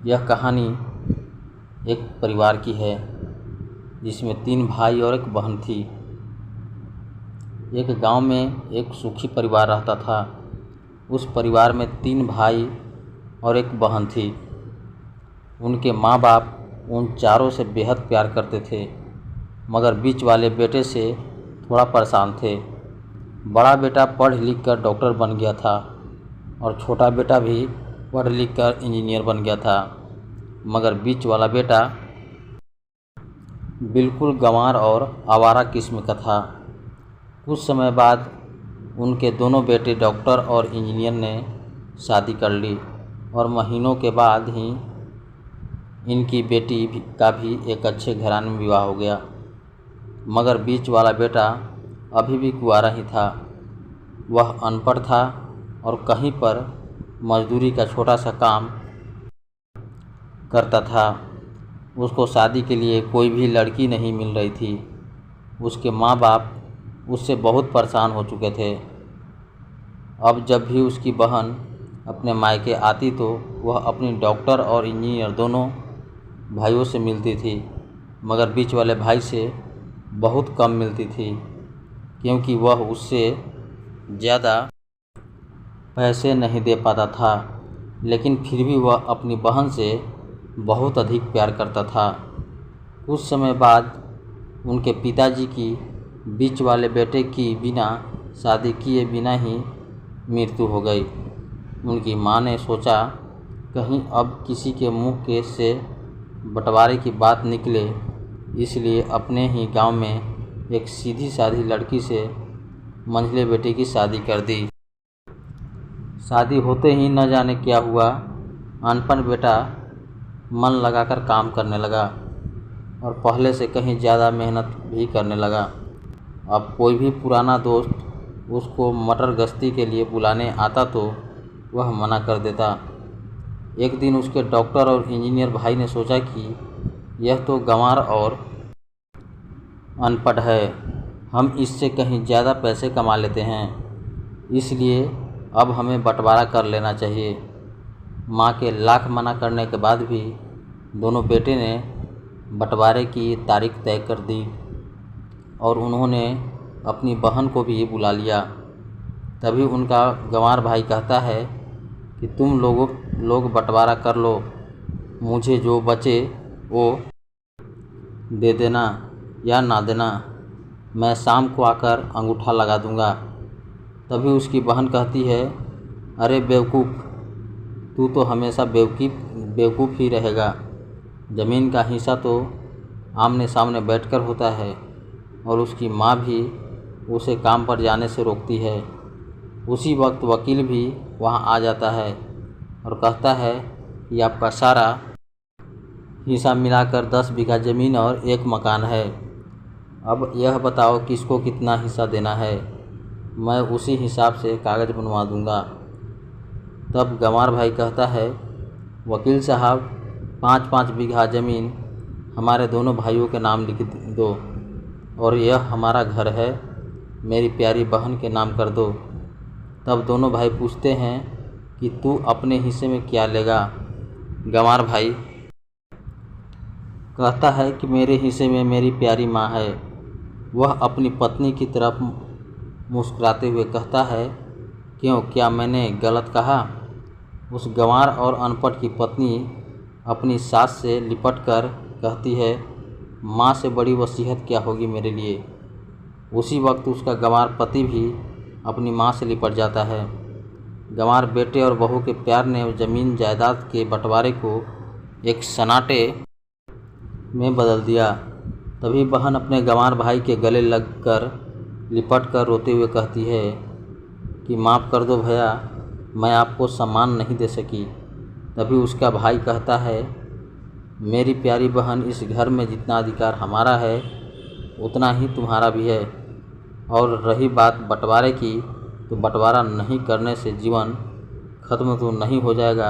यह कहानी एक परिवार की है जिसमें 3 भाई और एक बहन थी। एक गांव में एक सुखी परिवार रहता था। उस परिवार में 3 भाई और एक बहन थी। उनके माँ बाप उन चारों से बेहद प्यार करते थे, मगर बीच वाले बेटे से थोड़ा परेशान थे। बड़ा बेटा पढ़ लिख कर डॉक्टर बन गया था और छोटा बेटा भी पढ़ लिख कर इंजीनियर बन गया था, मगर बीच वाला बेटा बिल्कुल गंवार और आवारा किस्म का था। कुछ समय बाद उनके दोनों बेटे डॉक्टर और इंजीनियर ने शादी कर ली और महीनों के बाद ही इनकी बेटी का भी एक अच्छे घराने में विवाह हो गया। मगर बीच वाला बेटा अभी भी कुंवारा ही था। वह अनपढ़ था और कहीं पर मजदूरी का छोटा सा काम करता था। उसको शादी के लिए कोई भी लड़की नहीं मिल रही थी। उसके माँ बाप उससे बहुत परेशान हो चुके थे। अब जब भी उसकी बहन अपने मायके आती तो वह अपनी डॉक्टर और इंजीनियर दोनों भाइयों से मिलती थी, मगर बीच वाले भाई से बहुत कम मिलती थी, क्योंकि वह उससे ज़्यादा पैसे नहीं दे पाता था। लेकिन फिर भी वह अपनी बहन से बहुत अधिक प्यार करता था। कुछ समय बाद उनके पिताजी की बीच वाले बेटे की बिना शादी किए बिना ही मृत्यु हो गई। उनकी माँ ने सोचा कहीं अब किसी के मुंह के से बंटवारे की बात निकले, इसलिए अपने ही गांव में एक सीधी सादी लड़की से मंझले बेटे की शादी कर दी। शादी होते ही न जाने क्या हुआ, अनपढ़ बेटा मन लगाकर काम करने लगा और पहले से कहीं ज़्यादा मेहनत भी करने लगा। अब कोई भी पुराना दोस्त उसको मटर गश्ती के लिए बुलाने आता तो वह मना कर देता। एक दिन उसके डॉक्टर और इंजीनियर भाई ने सोचा कि यह तो गंवार और अनपढ़ है, हम इससे कहीं ज़्यादा पैसे कमा लेते हैं, इसलिए अब हमें बंटवारा कर लेना चाहिए। माँ के लाख मना करने के बाद भी दोनों बेटे ने बंटवारे की तारीख तय कर दी और उन्होंने अपनी बहन को भी बुला लिया। तभी उनका गंवार भाई कहता है कि तुम लोग बंटवारा कर लो, मुझे जो बचे वो दे देना या ना देना, मैं शाम को आकर अंगूठा लगा दूंगा। तभी उसकी बहन कहती है, अरे बेवकूफ़, तू तो हमेशा बेवकूफ़ ही रहेगा। ज़मीन का हिस्सा तो आमने सामने बैठकर होता है। और उसकी माँ भी उसे काम पर जाने से रोकती है। उसी वक्त वकील भी वहाँ आ जाता है और कहता है कि आपका सारा हिस्सा मिलाकर 10 बीघा ज़मीन और 1 मकान है। अब यह बताओ किसको कितना हिस्सा देना है, मैं उसी हिसाब से कागज़ बनवा दूंगा। तब गंवार भाई कहता है, वकील साहब 5-5 बीघा ज़मीन हमारे दोनों भाइयों के नाम लिख दो और यह हमारा घर है, मेरी प्यारी बहन के नाम कर दो। तब दोनों भाई पूछते हैं कि तू अपने हिस्से में क्या लेगा। गंवार भाई कहता है कि मेरे हिस्से में मेरी प्यारी माँ है। वह अपनी पत्नी की तरफ मुस्कुराते हुए कहता है, क्यों, क्या मैंने गलत कहा? उस गंवार और अनपढ़ की पत्नी अपनी सास से लिपट कर कहती है, माँ से बड़ी वसीयत क्या होगी मेरे लिए। उसी वक्त उसका गंवार पति भी अपनी माँ से लिपट जाता है। गंवार बेटे और बहू के प्यार ने ज़मीन जायदाद के बंटवारे को एक सन्नाटे में बदल दिया। तभी बहन अपने गंवार भाई के गले लगकर लिपट कर रोते हुए कहती है कि माफ़ कर दो भैया, मैं आपको सम्मान नहीं दे सकी। तभी उसका भाई कहता है, मेरी प्यारी बहन, इस घर में जितना अधिकार हमारा है उतना ही तुम्हारा भी है। और रही बात बंटवारे की, तो बंटवारा नहीं करने से जीवन खत्म तो नहीं हो जाएगा।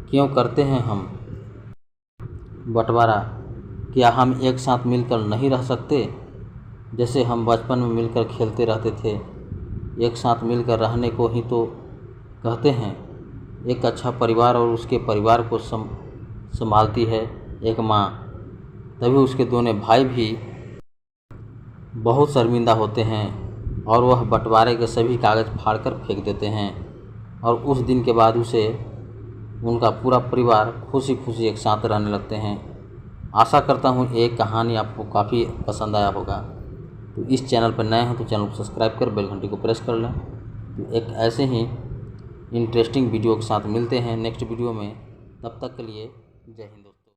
क्यों करते हैं हम बंटवारा? क्या हम एक साथ मिलकर नहीं रह सकते? जैसे हम बचपन में मिलकर खेलते रहते थे, एक साथ मिलकर रहने को ही तो कहते हैं। एक अच्छा परिवार और उसके परिवार को संभालती है एक माँ, तभी उसके दोनों भाई भी बहुत शर्मिंदा होते हैं और वह बंटवारे के सभी कागज़ फाड़कर फेंक देते हैं। और उस दिन के बाद उसे उनका पूरा परिवार खुशी खुशी एक साथ रहने लगते हैं। आशा करता हूँ ये कहानी आपको काफ़ी पसंद आया होगा। तो इस चैनल पर नए हैं तो चैनल को सब्सक्राइब कर बेल घंटी को प्रेस कर लें। तो एक ऐसे ही इंटरेस्टिंग वीडियो के साथ मिलते हैं नेक्स्ट वीडियो में। तब तक के लिए जय हिंद।